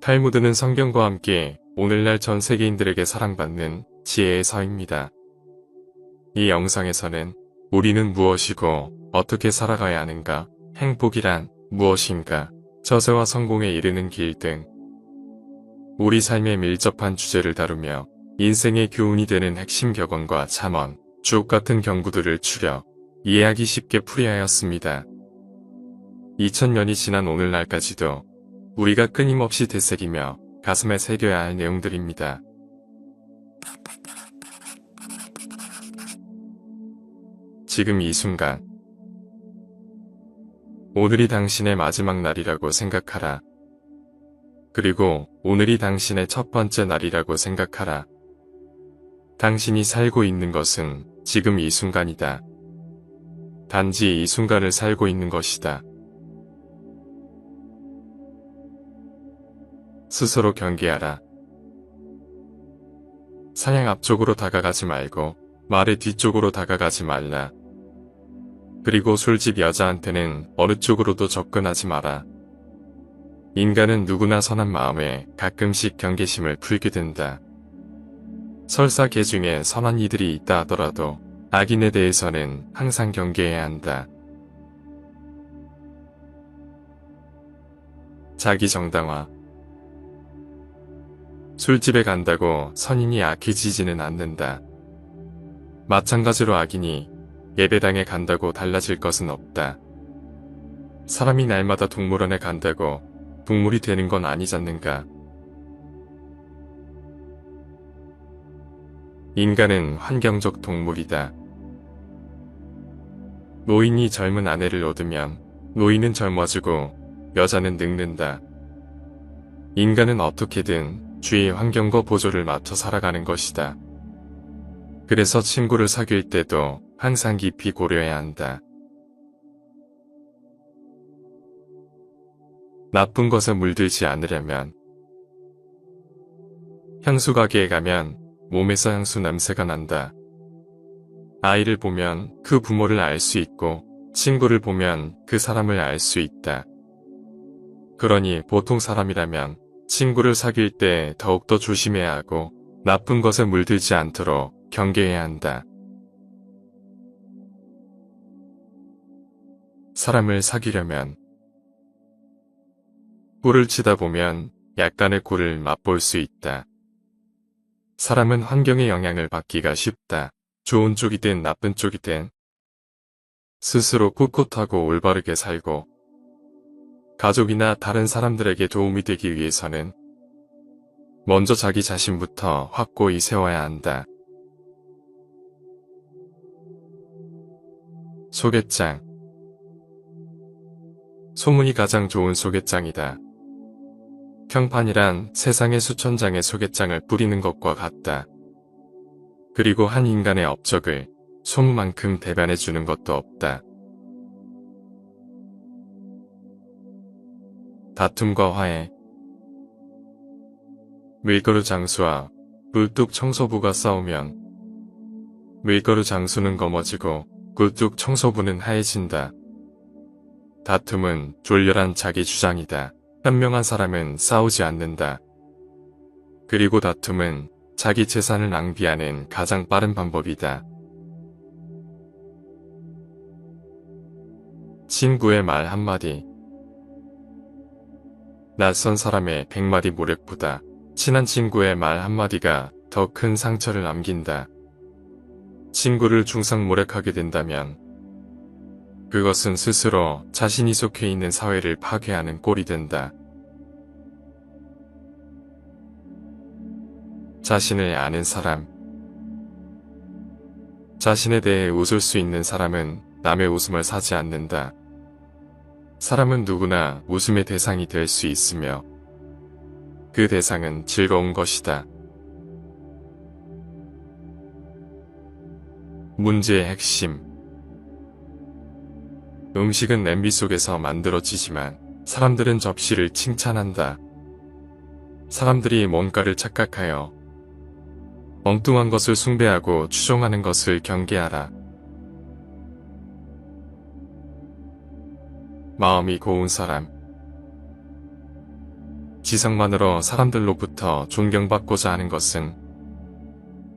탈무드는 성경과 함께 오늘날 전 세계인들에게 사랑받는 지혜의 서입니다. 이 영상에서는 우리는 무엇이고 어떻게 살아가야 하는가, 행복이란 무엇인가, 저세와 성공에 이르는 길 등 우리 삶에 밀접한 주제를 다루며 인생의 교훈이 되는 핵심 격언과 잠언, 주옥 같은 경구들을 추려 이해하기 쉽게 풀이하였습니다. 2000년이 지난 오늘날까지도 우리가 끊임없이 되새기며 가슴에 새겨야 할 내용들입니다. 지금 이 순간, 오늘이 당신의 마지막 날이라고 생각하라. 그리고 오늘이 당신의 첫 번째 날이라고 생각하라. 당신이 살고 있는 것은 지금 이 순간이다. 단지 이 순간을 살고 있는 것이다. 스스로 경계하라. 사냥 앞쪽으로 다가가지 말고 말의 뒤쪽으로 다가가지 말라. 그리고 술집 여자한테는 어느 쪽으로도 접근하지 마라. 인간은 누구나 선한 마음에 가끔씩 경계심을 풀게 된다. 설사 개 중에 선한 이들이 있다 하더라도 악인에 대해서는 항상 경계해야 한다. 자기 정당화. 술집에 간다고 선인이 악해지지는 않는다. 마찬가지로 악인이 예배당에 간다고 달라질 것은 없다. 사람이 날마다 동물원에 간다고 동물이 되는 건 아니지 않는가. 인간은 환경적 동물이다. 노인이 젊은 아내를 얻으면 노인은 젊어지고 여자는 늙는다. 인간은 어떻게든 주위의 환경과 보조를 맞춰 살아가는 것이다. 그래서 친구를 사귈 때도 항상 깊이 고려해야 한다. 나쁜 것에 물들지 않으려면 향수 가게에 가면 몸에서 향수 냄새가 난다. 아이를 보면 그 부모를 알 수 있고 친구를 보면 그 사람을 알 수 있다. 그러니 보통 사람이라면 친구를 사귈 때 더욱더 조심해야 하고 나쁜 것에 물들지 않도록 경계해야 한다. 사람을 사귀려면 꿀을 치다 보면 약간의 꿀을 맛볼 수 있다. 사람은 환경의 영향을 받기가 쉽다. 좋은 쪽이든 나쁜 쪽이든 스스로 꿋꿋하고 올바르게 살고 가족이나 다른 사람들에게 도움이 되기 위해서는 먼저 자기 자신부터 확고히 세워야 한다. 소개장. 소문이 가장 좋은 소개장이다. 평판이란 세상의 수천 장의 소개장을 뿌리는 것과 같다. 그리고 한 인간의 업적을 소문만큼 대변해 주는 것도 없다. 다툼과 화해. 밀가루 장수와 굴뚝 청소부가 싸우면 밀가루 장수는 검어지고 굴뚝 청소부는 하얘진다. 다툼은 졸렬한 자기 주장이다. 현명한 사람은 싸우지 않는다. 그리고 다툼은 자기 재산을 낭비하는 가장 빠른 방법이다. 친구의 말 한마디. 낯선 사람의 100마디 모략보다 친한 친구의 말 한마디가 더 큰 상처를 남긴다. 친구를 중상모략하게 된다면 그것은 스스로 자신이 속해 있는 사회를 파괴하는 꼴이 된다. 자신을 아는 사람. 자신에 대해 웃을 수 있는 사람은 남의 웃음을 사지 않는다. 사람은 누구나 웃음의 대상이 될 수 있으며 그 대상은 즐거운 것이다. 문제의 핵심. 음식은 냄비 속에서 만들어지지만 사람들은 접시를 칭찬한다. 사람들이 뭔가를 착각하여 엉뚱한 것을 숭배하고 추종하는 것을 경계하라. 마음이 고운 사람. 지성만으로 사람들로부터 존경받고자 하는 것은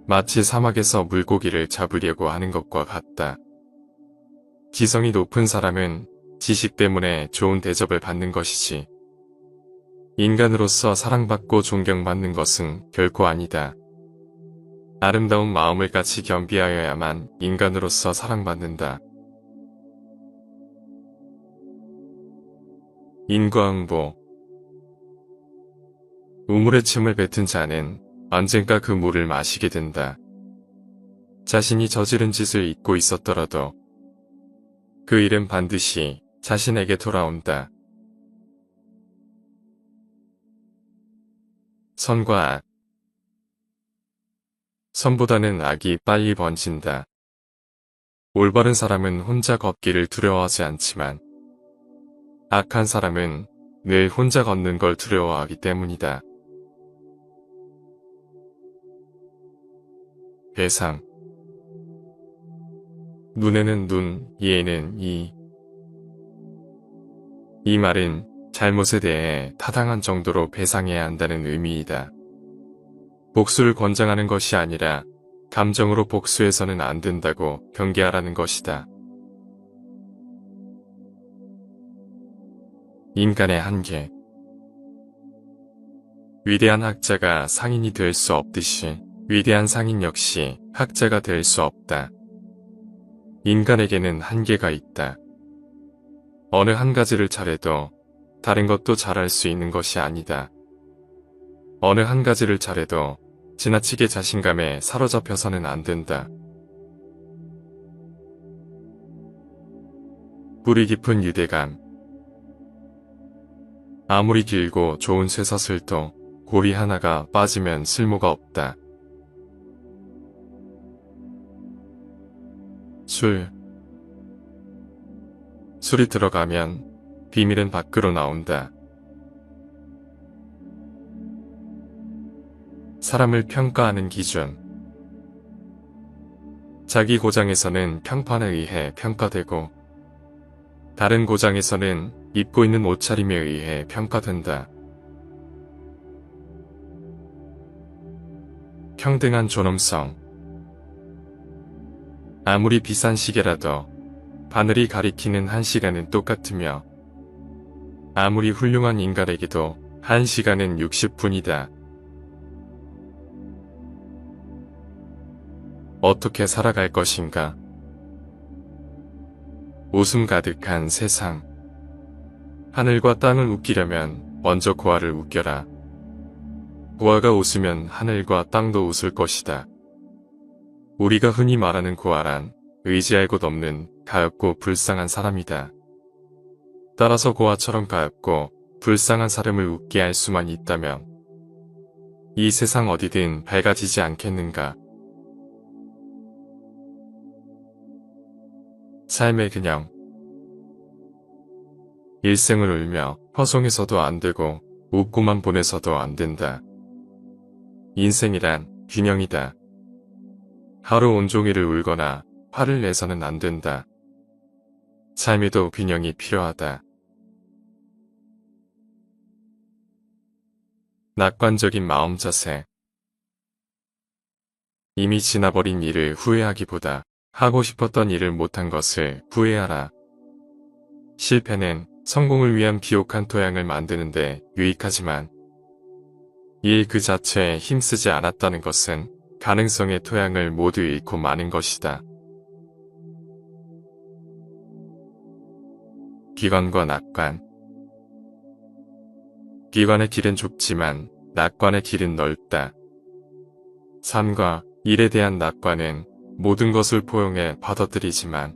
마치 사막에서 물고기를 잡으려고 하는 것과 같다. 지성이 높은 사람은 지식 때문에 좋은 대접을 받는 것이지 인간으로서 사랑받고 존경받는 것은 결코 아니다. 아름다운 마음을 같이 겸비하여야만 인간으로서 사랑받는다. 인과응보. 우물에 침을 뱉은 자는 언젠가 그 물을 마시게 된다. 자신이 저지른 짓을 잊고 있었더라도 그 일은 반드시 자신에게 돌아온다. 선과 악. 선보다는 악이 빨리 번진다. 올바른 사람은 혼자 걷기를 두려워하지 않지만 악한 사람은 늘 혼자 걷는 걸 두려워하기 때문이다. 배상. 눈에는 눈, 이에는 이. 이 말은 잘못에 대해 타당한 정도로 배상해야 한다는 의미이다. 복수를 권장하는 것이 아니라 감정으로 복수해서는 안 된다고 경계하라는 것이다. 인간의 한계. 위대한 학자가 상인이 될 수 없듯이 위대한 상인 역시 학자가 될 수 없다. 인간에게는 한계가 있다. 어느 한 가지를 잘해도 다른 것도 잘할 수 있는 것이 아니다. 어느 한 가지를 잘해도 지나치게 자신감에 사로잡혀서는 안 된다. 뿌리 깊은 유대감. 아무리 길고 좋은 쇠사슬도 고리 하나가 빠지면 쓸모가 없다. 술이 들어가면 비밀은 밖으로 나온다. 사람을 평가하는 기준. 자기 고장에서는 평판에 의해 평가되고 다른 고장에서는 입고 있는 옷차림에 의해 평가된다. 평등한 존엄성. 아무리 비싼 시계라도 바늘이 가리키는 1시간은 똑같으며 아무리 훌륭한 인간에게도 1시간은 60분이다. 어떻게 살아갈 것인가? 웃음 가득한 세상. 하늘과 땅을 웃기려면 먼저 고아를 웃겨라. 고아가 웃으면 하늘과 땅도 웃을 것이다. 우리가 흔히 말하는 고아란 의지할 곳 없는 가엾고 불쌍한 사람이다. 따라서 고아처럼 가엾고 불쌍한 사람을 웃게 할 수만 있다면 이 세상 어디든 밝아지지 않겠는가. 삶의 균형. 일생을 울며 허송해서도 안 되고 웃고만 보내서도 안 된다. 인생이란 균형이다. 하루 온종일을 울거나 화를 내서는 안 된다. 삶에도 균형이 필요하다. 낙관적인 마음 자세. 이미 지나버린 일을 후회하기보다 하고 싶었던 일을 못한 것을 후회하라. 실패는 성공을 위한 비옥한 토양을 만드는데 유익하지만 일 그 자체에 힘쓰지 않았다는 것은 가능성의 토양을 모두 잃고 마는 것이다. 기관과 낙관. 기관의 길은 좁지만 낙관의 길은 넓다. 삶과 일에 대한 낙관은 모든 것을 포용해 받아들이지만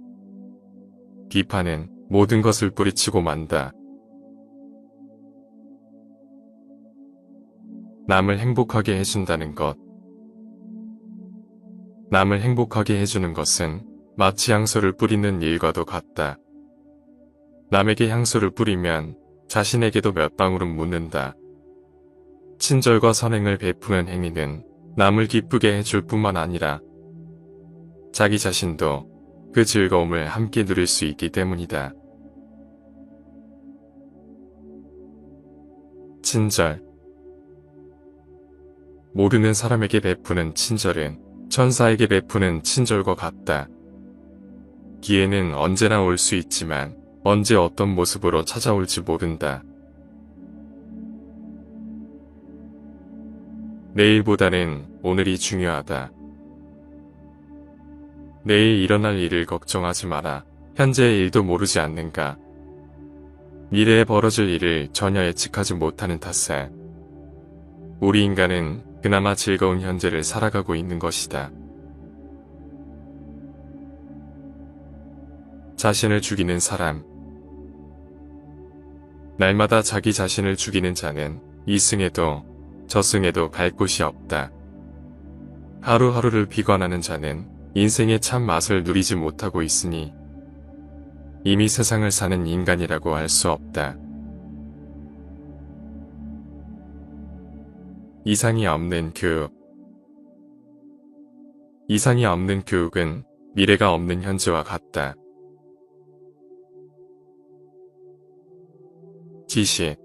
비판은 모든 것을 뿌리치고 만다. 남을 행복하게 해준다는 것. 남을 행복하게 해주는 것은 마치 향수를 뿌리는 일과도 같다. 남에게 향수를 뿌리면 자신에게도 몇 방울은 묻는다. 친절과 선행을 베푸는 행위는 남을 기쁘게 해줄 뿐만 아니라 자기 자신도 그 즐거움을 함께 누릴 수 있기 때문이다. 친절. 모르는 사람에게 베푸는 친절은 천사에게 베푸는 친절과 같다. 기회는 언제나 올 수 있지만 언제 어떤 모습으로 찾아올지 모른다. 내일보다는 오늘이 중요하다. 내일 일어날 일을 걱정하지 마라. 현재의 일도 모르지 않는가. 미래에 벌어질 일을 전혀 예측하지 못하는 탓에 우리 인간은 그나마 즐거운 현재를 살아가고 있는 것이다. 자신을 죽이는 사람. 날마다 자기 자신을 죽이는 자는 이승에도 저승에도 갈 곳이 없다. 하루하루를 비관하는 자는 인생의 참 맛을 누리지 못하고 있으니 이미 세상을 사는 인간이라고 할 수 없다. 이상이 없는 교육. 이상이 없는 교육은 미래가 없는 현재와 같다. 지식.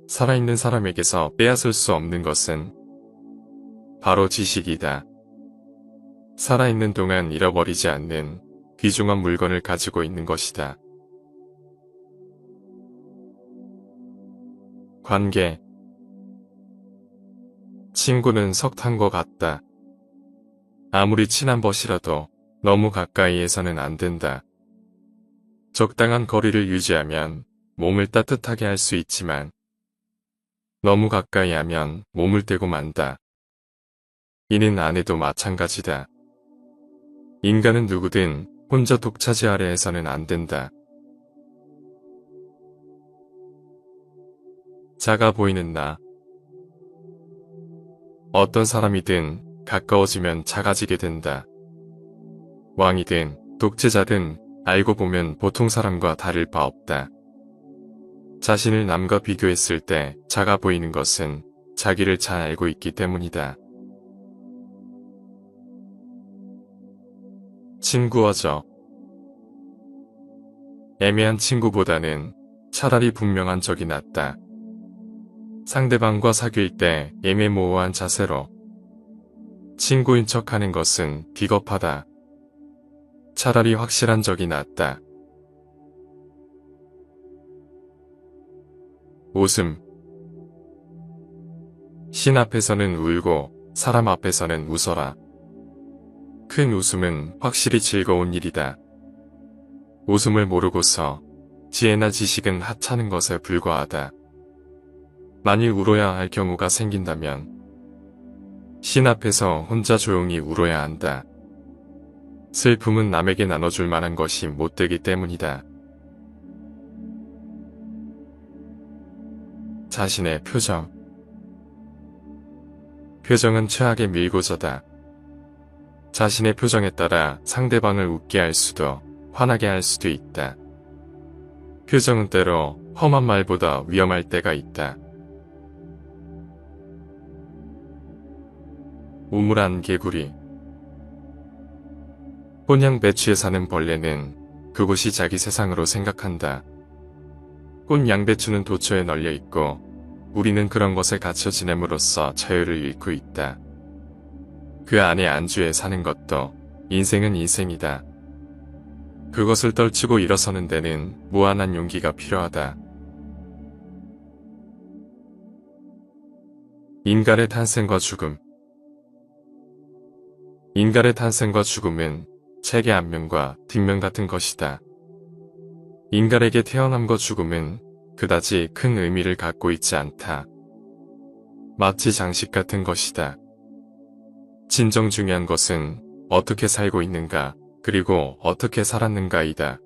살아있는 사람에게서 빼앗을 수 없는 것은 바로 지식이다. 살아있는 동안 잃어버리지 않는 귀중한 물건을 가지고 있는 것이다. 관계. 친구는 석탄과 같다. 아무리 친한 벗이라도 너무 가까이에서는 안 된다. 적당한 거리를 유지하면 몸을 따뜻하게 할 수 있지만 너무 가까이 하면 몸을 떼고 만다. 이는 아내도 마찬가지다. 인간은 누구든 혼자 독차지 아래에서는 안 된다. 작아 보이는 나. 어떤 사람이든 가까워지면 작아지게 된다. 왕이든 독재자든 알고 보면 보통 사람과 다를 바 없다. 자신을 남과 비교했을 때 작아 보이는 것은 자기를 잘 알고 있기 때문이다. 친구어져. 애매한 친구보다는 차라리 분명한 적이 낫다. 상대방과 사귈 때 애매모호한 자세로 친구인 척하는 것은 비겁하다. 차라리 확실한 적이 낫다. 웃음. 신 앞에서는 울고 사람 앞에서는 웃어라. 큰 웃음은 확실히 즐거운 일이다. 웃음을 모르고서 지혜나 지식은 하찮은 것에 불과하다. 만일 울어야 할 경우가 생긴다면 신 앞에서 혼자 조용히 울어야 한다. 슬픔은 남에게 나눠줄 만한 것이 못되기 때문이다. 자신의 표정. 표정은 최악의 밀고저다. 자신의 표정에 따라 상대방을 웃게 할 수도 화나게 할 수도 있다. 표정은 때로 험한 말보다 위험할 때가 있다. 우물안 개구리. 꽃향 배추에 사는 벌레는 그곳이 자기 세상으로 생각한다. 꽃 양배추는 도처에 널려 있고 우리는 그런 것에 갇혀 지냄으로써 자유를 잃고 있다. 그 안에 안주해 사는 것도 인생은 인생이다. 그것을 떨치고 일어서는 데는 무한한 용기가 필요하다. 인간의 탄생과 죽음. 인간의 탄생과 죽음은 책의 앞면과 뒷면 같은 것이다. 인간에게 태어남과 죽음은 그다지 큰 의미를 갖고 있지 않다. 마치 장식 같은 것이다. 진정 중요한 것은 어떻게 살고 있는가, 그리고 어떻게 살았는가이다.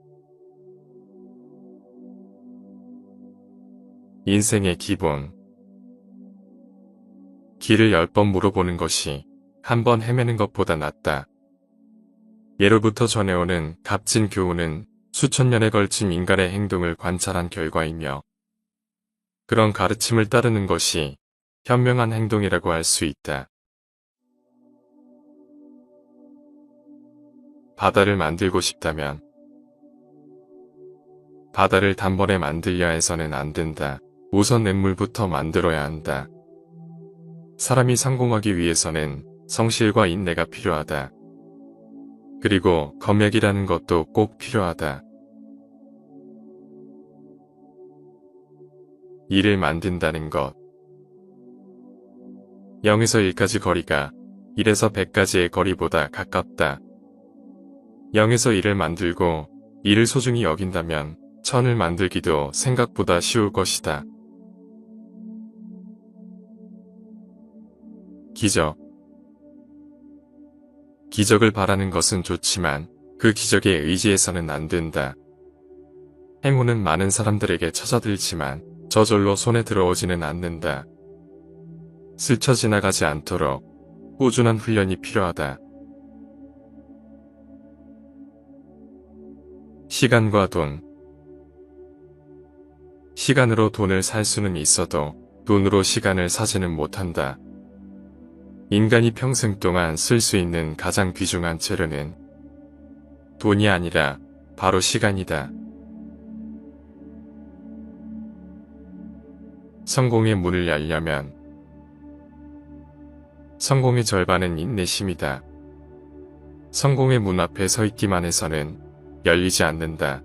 인생의 기본. 길을 10번 물어보는 것이 한 번 헤매는 것보다 낫다. 예로부터 전해오는 값진 교훈은 수천 년에 걸친 인간의 행동을 관찰한 결과이며 그런 가르침을 따르는 것이 현명한 행동이라고 할 수 있다. 바다를 만들고 싶다면 바다를 단번에 만들려 해서는 안 된다. 우선 냇물부터 만들어야 한다. 사람이 성공하기 위해서는 성실과 인내가 필요하다. 그리고 검역이라는 것도 꼭 필요하다. 일을 만든다는 것. 0에서 1까지 거리가 1에서 100까지의 거리보다 가깝다. 0에서 1을 만들고 1을 소중히 여긴다면 1000을 만들기도 생각보다 쉬울 것이다. 기적. 기적을 바라는 것은 좋지만 그 기적에 의지해서는 안 된다. 행운은 많은 사람들에게 찾아들지만 저절로 손에 들어오지는 않는다. 스쳐 지나가지 않도록 꾸준한 훈련이 필요하다. 시간과 돈. 시간으로 돈을 살 수는 있어도 돈으로 시간을 사지는 못한다. 인간이 평생 동안 쓸 수 있는 가장 귀중한 재료는 돈이 아니라 바로 시간이다. 성공의 문을 열려면 성공의 절반은 인내심이다. 성공의 문 앞에 서 있기만 해서는 열리지 않는다.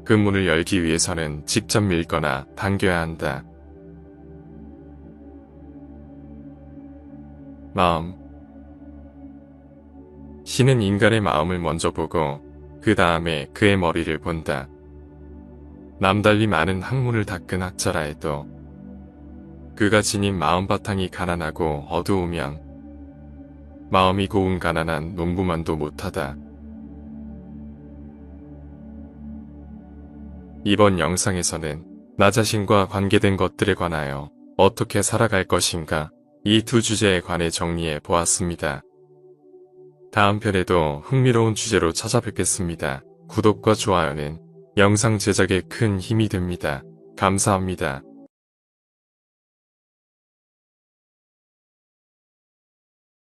그 문을 열기 위해서는 직접 밀거나 당겨야 한다. 마음. 신은 인간의 마음을 먼저 보고 그 다음에 그의 머리를 본다. 남달리 많은 학문을 닦은 학자라 해도 그가 지닌 마음바탕이 가난하고 어두우면 마음이 고운 가난한 농부만도 못하다. 이번 영상에서는 나 자신과 관계된 것들에 관하여 어떻게 살아갈 것인가 이 두 주제에 관해 정리해 보았습니다. 다음 편에도 흥미로운 주제로 찾아뵙겠습니다. 구독과 좋아요는 영상 제작에 큰 힘이 됩니다. 감사합니다.